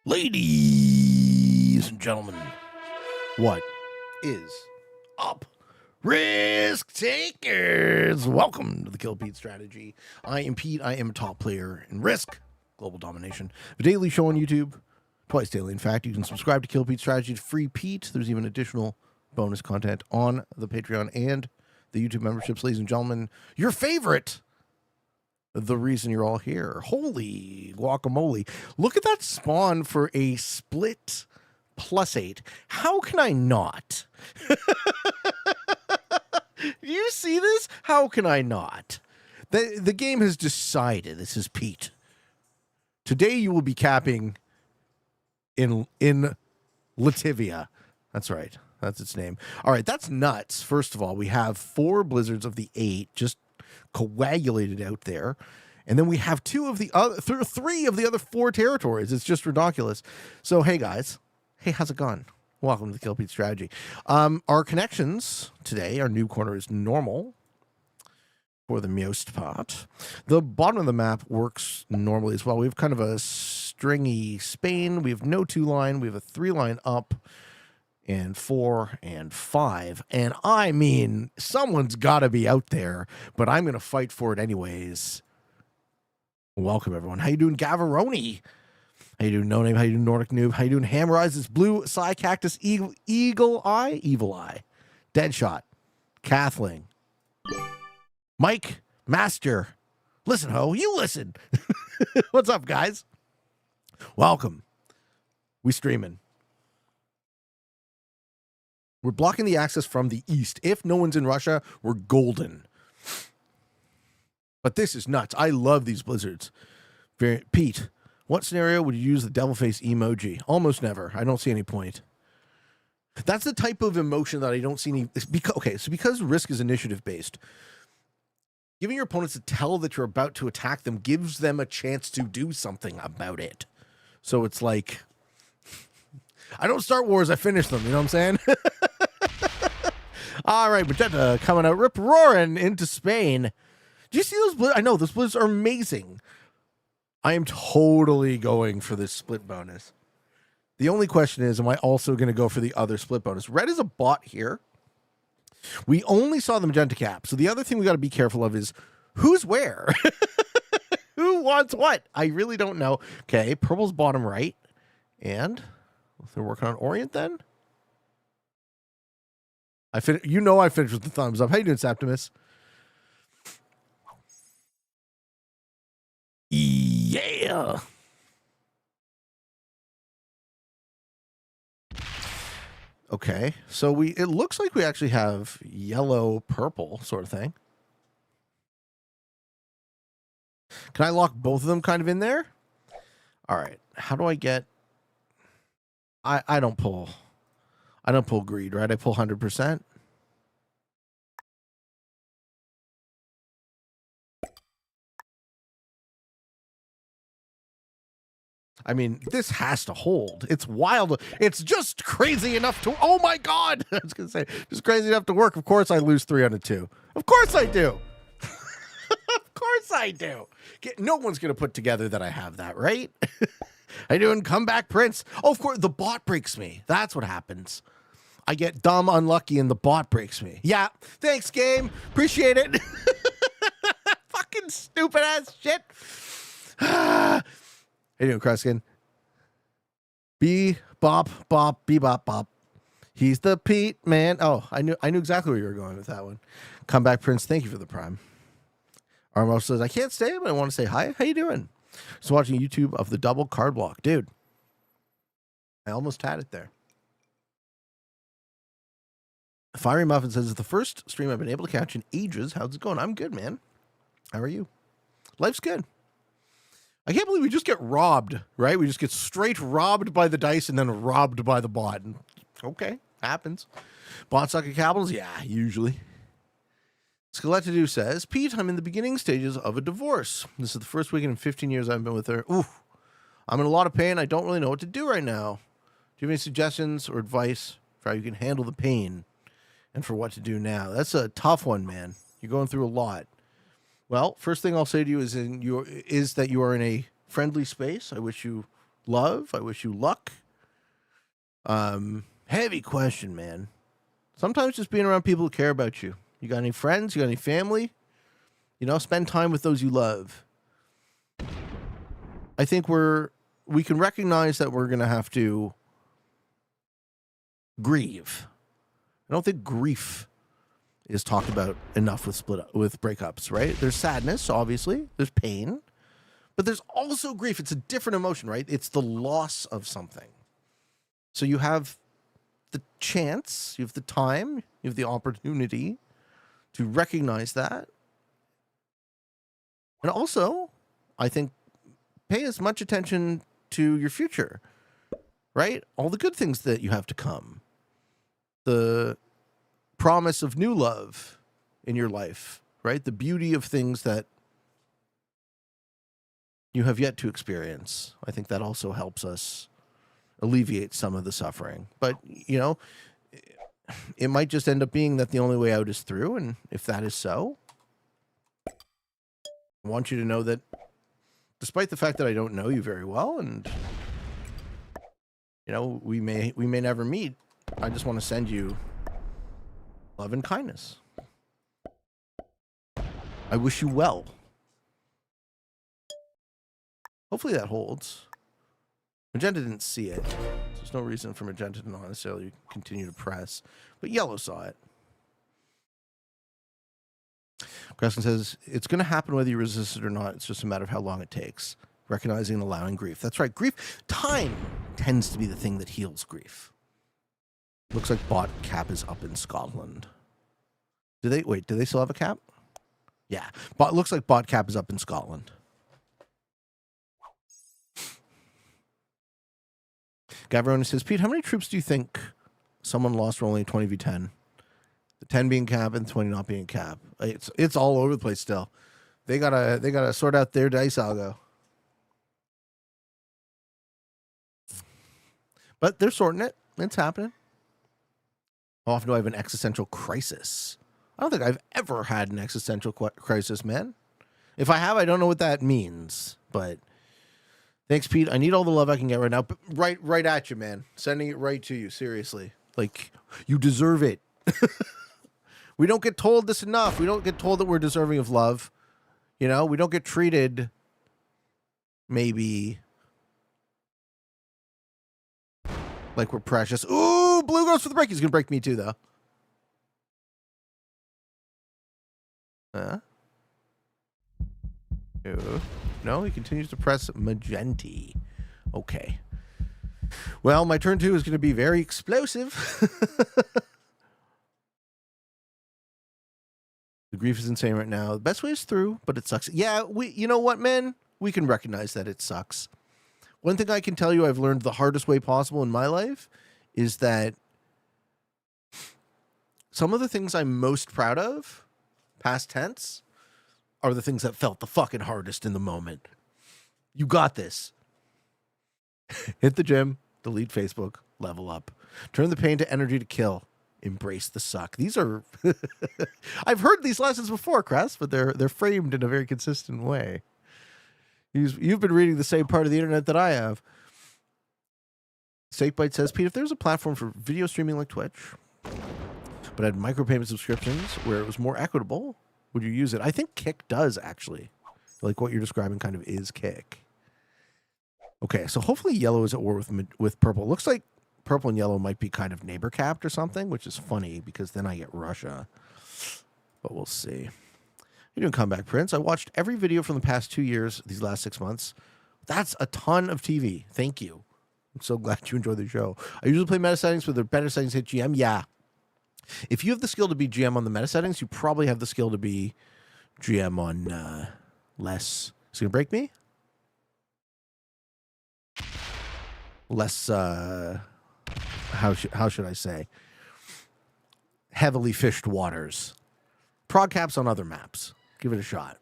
Ladies and gentlemen, what is up, risk takers? Welcome to the Kill Pete strategy. I am Pete. I am a top player in Risk, Global Domination, a daily show on YouTube, twice daily. In fact, you can subscribe to Kill Pete strategy to free Pete. There's even additional bonus content on the Patreon and the YouTube memberships. Ladies and gentlemen, your favorite, the reason you're all here. Holy guacamole. Look at that spawn for a split +8. How can I not? Do you see this? How can I not? The game has decided. This is Pete. Today you will be capping in Lativia. That's right. That's its name. All right, that's nuts. First of all, we have 4 blizzards of the 8 just coagulated out there, and then we have 3 of the other 4 territories. It's just ridiculous. So hey guys, hey, how's it going? Welcome to the Kill Pete strategy. Our connections today, our new corner is normal for the most part. The bottom of the map works normally as well. We have kind of a stringy Spain. We have no 2-line. We have a 3-line up and 4 and 5. And I mean, someone's got to be out there, but I'm going to fight for it anyways. Welcome, everyone. How you doing, Gavaroni? How you doing, No Name? How you doing, Nordic Noob? How you doing, Hammerized? This Blue Psy Cactus, Evil Eye, Deadshot, Kathleen, Mike, Master. Listen, ho, you listen. What's up, guys? Welcome. We streaming. We're blocking the access from the east. If no one's in Russia, we're golden. But this is nuts. I love these blizzards. Pete, what scenario would you use the devil face emoji? Almost never. I don't see any point. That's the type of emotion that I don't see any... because Risk is initiative-based, giving your opponents a tell that you're about to attack them gives them a chance to do something about it. So it's like... I don't start wars, I finish them. You know what I'm saying? All right, Magenta coming out, rip roaring into Spain. Do you see those blizzards? I know, those blizzards are amazing. I am totally going for this split bonus. The only question is, am I also going to go for the other split bonus? Red is a bot here. We only saw the Magenta cap. So the other thing we got to be careful of is who's where? Who wants what? I really don't know. Okay, purple's bottom right. And they're working on Orient then? I finished with the thumbs up. How you doing, Septimus? Yeah. Okay, so it looks like we actually have yellow, purple sort of thing. Can I lock both of them kind of in there? All right. How do I get... I don't pull greed, right? I pull 100%. I mean, this has to hold. It's wild. It's just crazy enough to... Oh, my God. I was going to say, just crazy enough to work. Of course I lose 3 out of 2. Of course I do. Of course I do. No one's going to put together that I have that, right? How you doing, Comeback Prince? Oh, of course, the bot breaks me. That's what happens. I get dumb, unlucky, and the bot breaks me. Yeah, thanks, game. Appreciate it. Fucking stupid-ass shit. How you doing, Kruskin? Bop, bebop, bop. He's the Pete, man. Oh, I knew exactly where you were going with that one. Comeback Prince, thank you for the prime. Armo says, I can't stay, but I want to say hi. How you doing? Just watching YouTube of the double card block. Dude, I almost had it there. Fiery Muffin says, it's the first stream I've been able to catch in ages. How's it going? I'm good, man. How are you? Life's good. I can't believe we just get robbed, right? We just get straight robbed by the dice and then robbed by the bot. Okay, happens. Bot suck at capitals? Yeah, usually. Skeletadu says, Pete, I'm in the beginning stages of a divorce. This is the first weekend in 15 years I've been with her. Ooh, I'm in a lot of pain. I don't really know what to do right now. Do you have any suggestions or advice for how you can handle the pain and for what to do now? That's a tough one, man. You're going through a lot. Well, first thing I'll say to you is that you are in a friendly space. I wish you love. I wish you luck. Heavy question, man. Sometimes just being around people who care about you. You got any friends? You got any family? You know, spend time with those you love. I think we can recognize that we're going to have to grieve. I don't think grief is talked about enough with breakups, right? There's sadness, obviously. There's pain. But there's also grief. It's a different emotion, right? It's the loss of something. So you have the chance, you have the time, you have the opportunity to recognize that. And also, I think, pay as much attention to your future, right? All the good things that you have to come. The promise of new love in your life, right? The beauty of things that you have yet to experience. I think that also helps us alleviate some of the suffering. But, you know, it might just end up being that the only way out is through. And if that is so, I want you to know that despite the fact that I don't know you very well and, you know, we may never meet, I just want to send you love and kindness. I wish you well. Hopefully that holds. Magenta didn't see it. So there's no reason for Magenta to not necessarily continue to press. But Yellow saw it. Crescent says, it's going to happen whether you resist it or not. It's just a matter of how long it takes. Recognizing and allowing grief. That's right. Grief, time tends to be the thing that heals grief. Looks like bot cap is up in Scotland. Do they still have a cap? Yeah. Looks like bot cap is up in Scotland. Gavrona says, Pete, how many troops do you think someone lost rolling 20v10? The 10 being cap and 20 not being cap. It's all over the place still. They gotta sort out their dice algo. But they're sorting it. It's happening. How often do I have an existential crisis? I don't think I've ever had an existential crisis, man. If I have, I don't know what that means. But thanks, Pete. I need all the love I can get right now. But right at you, man. Sending it right to you. Seriously. Like, you deserve it. We don't get told this enough. We don't get told that we're deserving of love. You know, we don't get treated maybe like we're precious. Ooh, Blue goes for the break. He's going to break me too, though. No, he continues to press Magenti. Okay. Well, my turn 2 is going to be very explosive. The grief is insane right now. The best way is through, but it sucks. Yeah, you know what, man? We can recognize that it sucks. One thing I can tell you I've learned the hardest way possible in my life is that some of the things I'm most proud of, past tense, are the things that felt the fucking hardest in the moment. You got this. Hit the gym, delete Facebook, level up. Turn the pain to energy to kill. Embrace the suck. These are... I've heard these lessons before, Cress, but they're framed in a very consistent way. You've been reading the same part of the internet that I have. Snakebite says, Pete, if there's a platform for video streaming like Twitch, but had micropayment subscriptions where it was more equitable, would you use it? I think Kick does, actually. Like what you're describing kind of is Kick. Okay, so hopefully Yellow is at war with Purple. Looks like Purple and Yellow might be kind of neighbor capped or something, which is funny because then I get Russia. But we'll see. You're doing Comeback Prince. I watched every video from the past 2 years, these last 6 months. That's a ton of TV. Thank you. I'm so glad you enjoy the show. I usually play meta settings, but the better settings hit GM. Yeah. If you have the skill to be GM on the meta settings, you probably have the skill to be GM on less. Is it going to break me? Less, how should I say? Heavily fished waters. Prog caps on other maps. Give it a shot.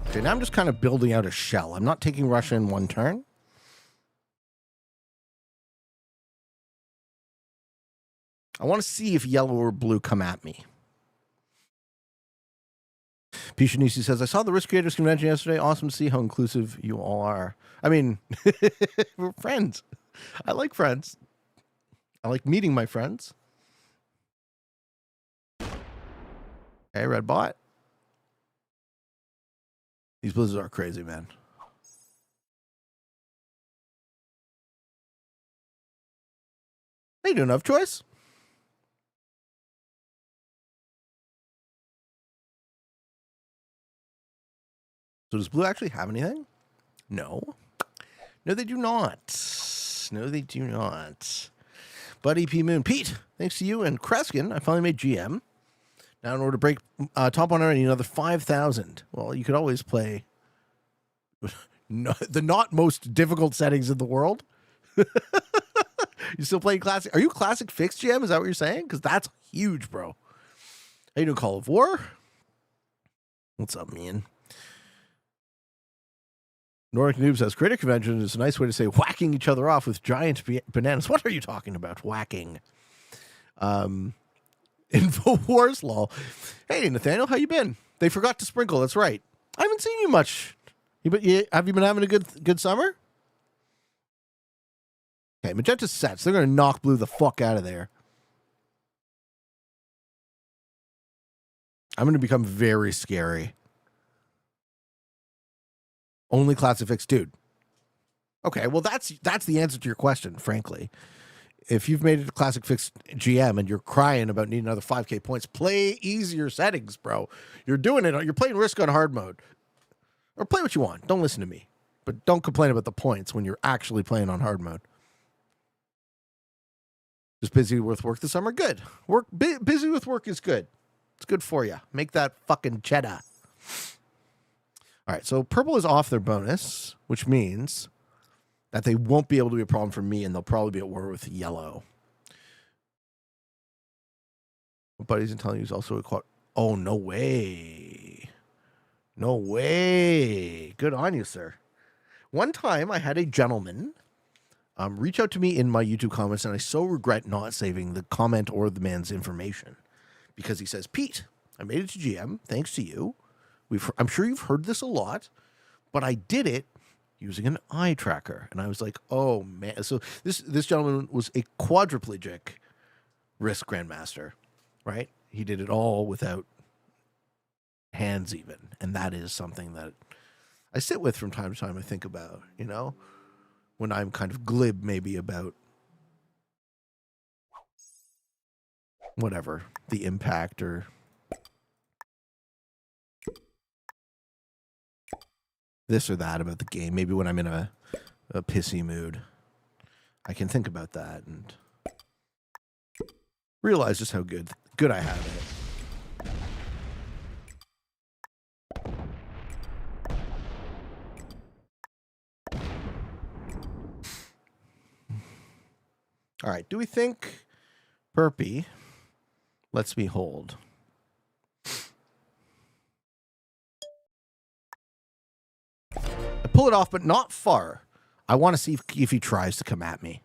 Okay, now I'm just kind of building out a shell. I'm not taking Russia in one turn. I want to see if yellow or blue come at me. Pishanisi says, I saw the Risk Creators Convention yesterday. Awesome to see how inclusive you all are. I mean, we're friends. I like friends. I like meeting my friends. Hey, red bot. These blizzards are crazy, man. They do enough choice. So does blue actually have anything? No. No, they do not. No, they do not. Buddy P. Moon. Pete, thanks to you and Kreskin, I finally made GM. Now, in order to break top 100, I need another 5,000. Well, you could always play the not most difficult settings in the world. You still playing classic? Are you classic fixed GM? Is that what you're saying? Because that's huge, bro. How you doing, Call of War? What's up, man? Nordic Noob says, Creator Convention is a nice way to say whacking each other off with giant bananas. What are you talking about? Whacking. InfoWars, lol. Hey, Nathaniel, how you been? They forgot to sprinkle. That's right. I haven't seen you much. Have you been having a good summer? Okay, magenta sets. They're going to knock blue the fuck out of there. I'm going to become very scary. Only classic fix, dude. Okay, well, that's the answer to your question, frankly. If you've made it a classic fix GM and you're crying about needing another 5K points, play easier settings, bro. You're doing it. You're playing Risk on hard mode. Or play what you want. Don't listen to me. But don't complain about the points when you're actually playing on hard mode. Just busy with work this summer? Good. Busy with work is good. It's good for you. Make that fucking cheddar. All right, so purple is off their bonus, which means that they won't be able to be a problem for me, and they'll probably be at war with yellow. Buddies and telling you is also a quad. Oh, no way. No way. Good on you, sir. One time I had a gentleman reach out to me in my YouTube comments, and I so regret not saving the comment or the man's information because he says, Pete, I made it to GM thanks to you. I'm sure you've heard this a lot, but I did it using an eye tracker. And I was like, oh, man. So this gentleman was a quadriplegic Risk Grandmaster, right? He did it all without hands even. And that is something that I sit with from time to time. I think about, when I'm kind of glib maybe about whatever, the impact or this or that about the game. Maybe when I'm in a pissy mood, I can think about that and realize just how good I have it. All right, do we think Burpee lets me hold? I pull it off, but not far. I want to see if he tries to come at me.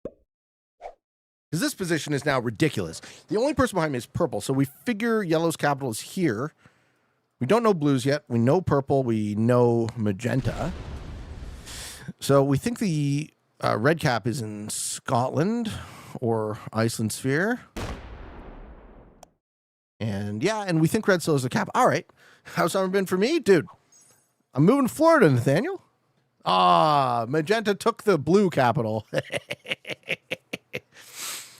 Because this position is now ridiculous. The only person behind me is purple, so we figure yellow's capital is here. We don't know blues yet. We know purple. We know magenta. So we think the red cap is in Scotland or Iceland Sphere. And yeah, and we think red still is the cap. All right. How's summer been for me? Dude, I'm moving to Florida, Nathaniel. Magenta took the blue capital.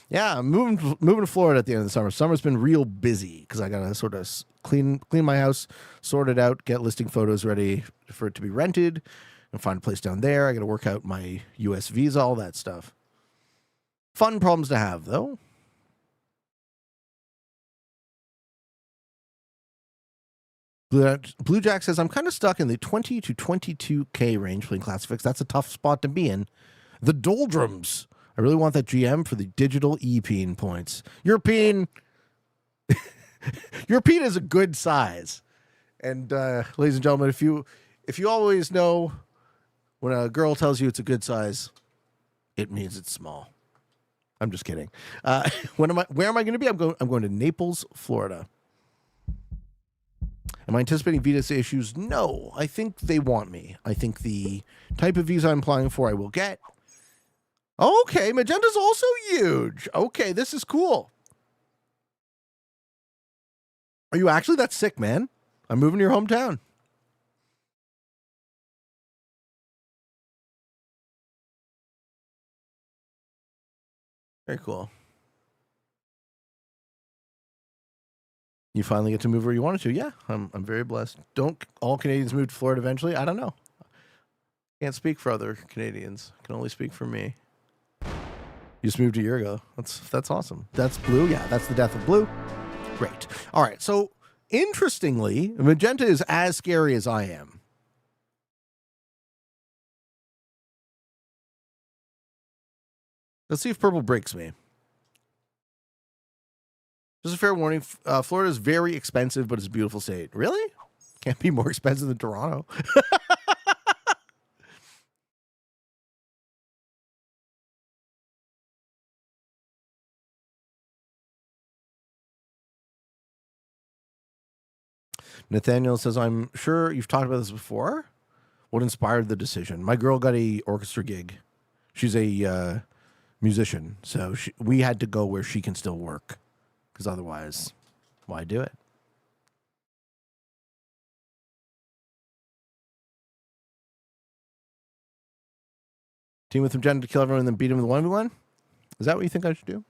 Yeah, I'm moving to Florida at the end of the summer. Summer's been real busy because I got to sort of clean my house, sort it out, get listing photos ready for it to be rented, and find a place down there. I got to work out my US visa, all that stuff. Fun problems to have, though. Blue Jack says, I'm kind of stuck in the 20 to 22K range playing Classifix. That's a tough spot to be in. The doldrums. I really want that GM for the digital European points. European is a good size. And ladies and gentlemen, if you always know when a girl tells you it's a good size, it means it's small. I'm just kidding. Where am I going to be? I'm going to Naples, Florida. Am I anticipating visa issues? No. I think they want me. I think the type of visa I'm applying for I will get. Okay, magenta's also huge. Okay, this is cool. Are you actually? That's sick, man. I'm moving to your hometown. Very cool. You finally get to move where you wanted to. Yeah, I'm very blessed. Don't all Canadians move to Florida eventually? I don't know. Can't speak for other Canadians. Can only speak for me. You just moved a year ago. That's awesome. That's Blue. Yeah, that's the death of Blue. Great. All right. So interestingly, magenta is as scary as I am. Let's see if purple breaks me. Just a fair warning, Florida is very expensive, but it's a beautiful state. Really? Can't be more expensive than Toronto. Nathaniel says, I'm sure you've talked about this before. What inspired the decision? My girl got a orchestra gig. She's a musician, so we had to go where she can still work, because otherwise, why do it? Team with magenta to kill everyone and then beat him with 1v1? Is that what you think I should do?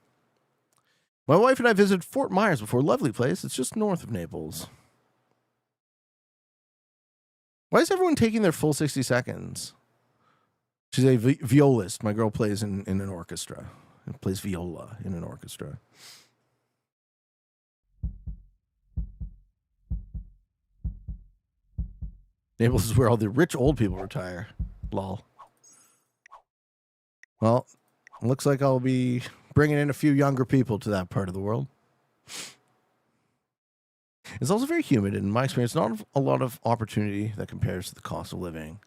My wife and I visited Fort Myers before. Lovely place. It's just north of Naples. Why is everyone taking their full 60 seconds? She's a violist. My girl plays in an orchestra. Plays viola in an orchestra. Naples is where all the rich old people retire. Lol. Well, looks like I'll be bringing in a few younger people to that part of the world. It's also very humid, and in my experience, not a lot of opportunity that compares to the cost of living.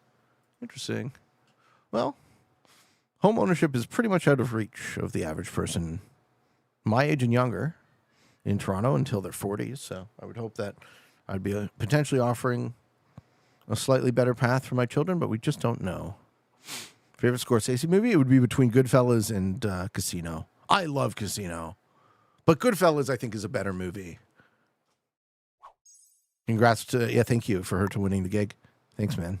Interesting. Well, home ownership is pretty much out of reach of the average person my age and younger in Toronto until their 40s, so I would hope that I'd be potentially offering a slightly better path for my children, but we just don't know. Favorite Scorsese movie? It would be between Goodfellas and Casino. I love Casino. But Goodfellas, I think, is a better movie. Congrats to, thank you for her to winning the gig. Thanks, man.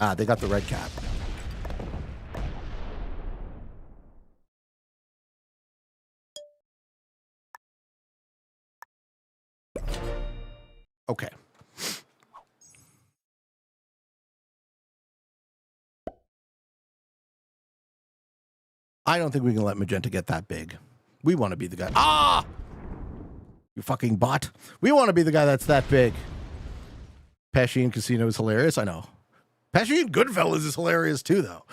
Ah, they got the red cap. Okay. I don't think we can let magenta get that big. We want to be the guy. Ah! You fucking bot. We want to be the guy that's that big. Pesci in Casino is hilarious. I know. Pesci in Goodfellas is hilarious too, though.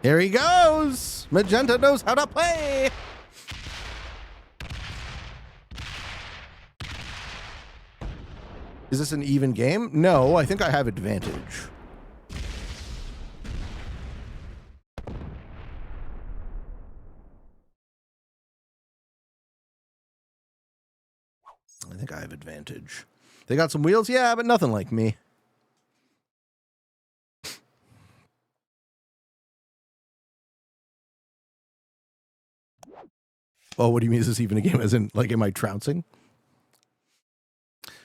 Here he goes. Magenta knows how to play. Is this an even game? No, I think I have advantage. I think I have advantage. They got some wheels? Yeah, but nothing like me. Oh, what do you mean? Is this even a game? As in, like, am I trouncing?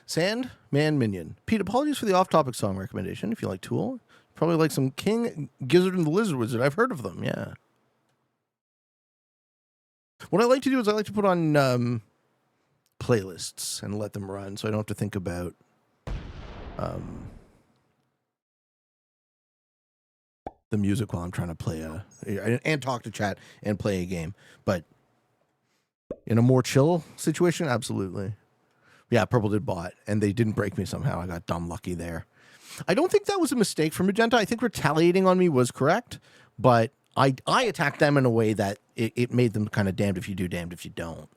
Sand Man Minion. Pete, apologies for the off-topic song recommendation. If you like Tool, probably like some King Gizzard and the Lizard Wizard. I've heard of them, yeah. What I like to do is I like to put on playlists and let them run, so I don't have to think about the music while I'm trying to play and talk to chat and play a game. But in a more chill situation, absolutely. Yeah, purple did bot, and they didn't break me somehow. I got dumb lucky there. I don't think that was a mistake for Magenta. I think retaliating on me was correct, but I attacked them in a way that it made them kind of damned if you do, damned if you don't.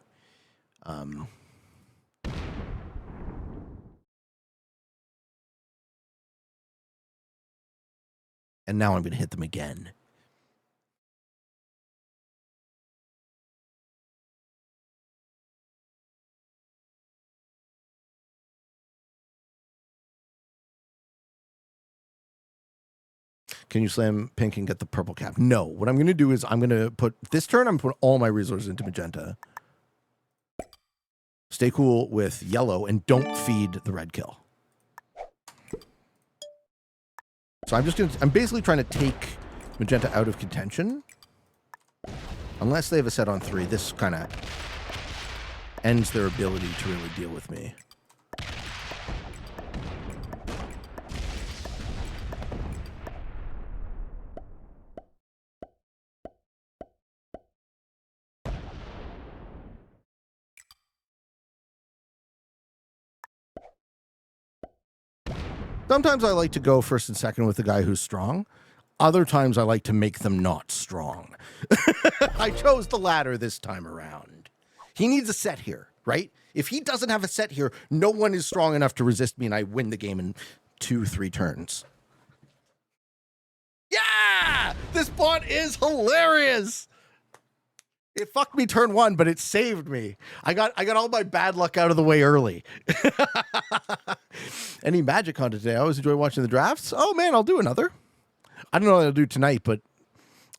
And now I'm going to hit them again. Can you slam pink and get the purple cap? No. What I'm going to do is I'm going to put, this turn, I'm going to put all my resources into Magenta. Stay cool with yellow and don't feed the red kill. So I'm basically trying to take Magenta out of contention. Unless they have a set on 3, this kind of ends their ability to really deal with me. Sometimes I like to go first and second with the guy who's strong. Other times I like to make them not strong. I chose the latter this time around. He needs a set here, right? If he doesn't have a set here, no one is strong enough to resist me and I win the game in 2-3 turns. Yeah! This bot is hilarious! It fucked me turn 1, but it saved me. I got all my bad luck out of the way early. Any Magic content today? I always enjoy watching the drafts. Oh man, I'll do another. I don't know what I'll do tonight, but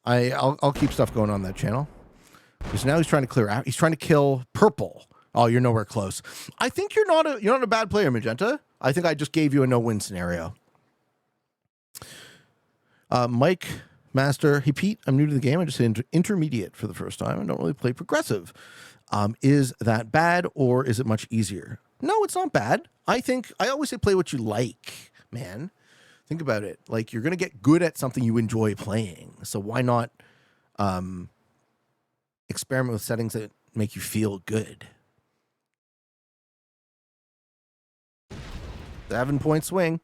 I'll keep stuff going on that channel. Because now he's trying to clear out. He's trying to kill purple. Oh, you're nowhere close. I think you're not a bad player, Magenta. I think I just gave you a no-win scenario. Mike Master, hey Pete, I'm new to the game. I just hit intermediate for the first time. I don't really play progressive. Is that bad or is it much easier? No, it's not bad. I always say play what you like, man. Think about it. Like, you're going to get good at something you enjoy playing. So why not experiment with settings that make you feel good? 7-point swing.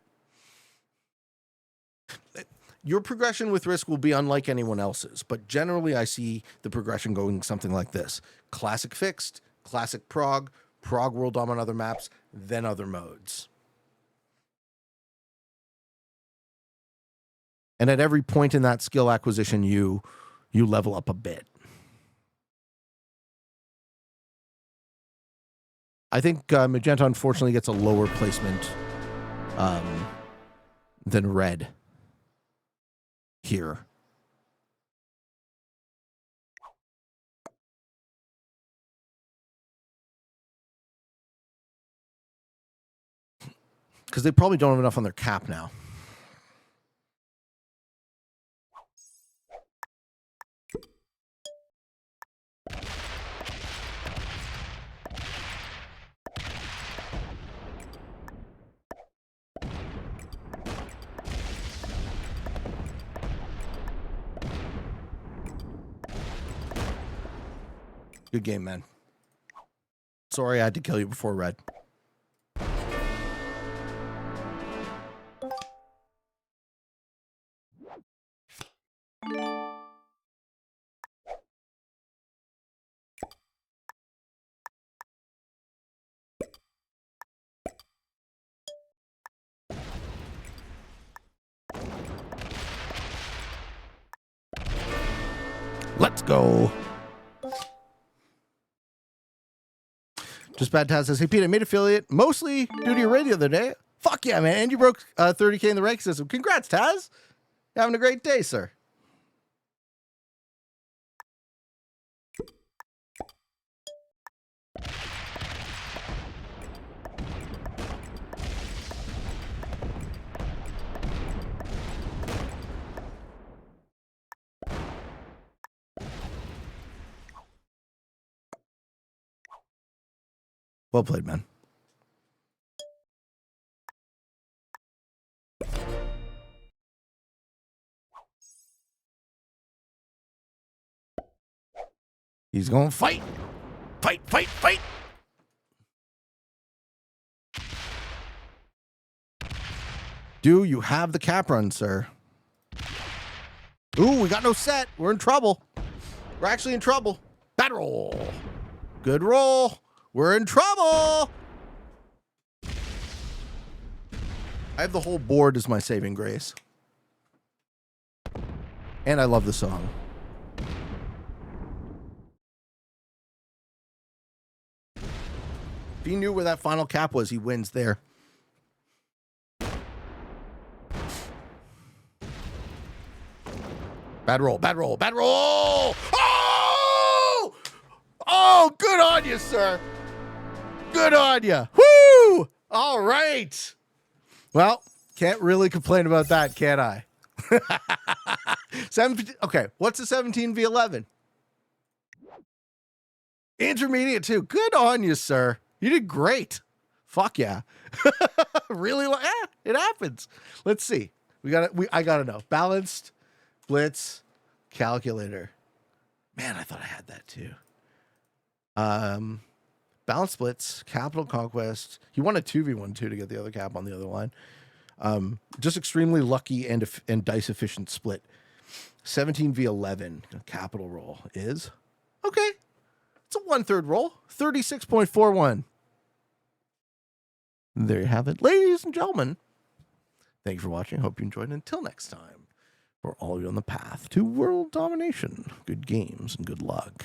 Your progression with Risk will be unlike anyone else's, but generally I see the progression going something like this. Classic fixed, classic prog world dom on other maps, then other modes. And at every point in that skill acquisition, you level up a bit. I think Magenta unfortunately gets a lower placement than red here. Because they probably don't have enough on their cap now. Good game, man. Sorry I had to kill you before red. Let's go. Just Bad Taz says, hey, Pete, I made affiliate mostly due to your radio the other day. Fuck yeah, man. And you broke 30K in the rank system. Congrats, Taz. You're having a great day, sir. Well played, man. He's going to fight. Fight, fight, fight. Do you have the cap run, sir? Ooh, we got no set. We're in trouble. We're actually in trouble. Bad roll. Good roll. We're in trouble. I have the whole board as my saving grace. And I love the song. If he knew where that final cap was, he wins there. Bad roll, bad roll, bad roll. Oh! Oh, good on you, sir. Good on you. Woo! All right. Well, can't really complain about that, can I? 17, okay, what's a 17v11? Intermediate too. Good on you, sir. You did great. Fuck yeah. Really? It happens. Let's see. I gotta know. Balanced, blitz, calculator. Man, I thought I had that too. Balanced blitz, capital conquest. He won a 2v1 too to get the other cap on the other line. Just extremely lucky and dice efficient split. 17v11 capital roll is okay. It's a 1/3 roll, 36.41. There you have it, ladies and gentlemen. Thank you for watching. Hope you enjoyed. Until next time, for all of you on the path to world domination, good games and good luck.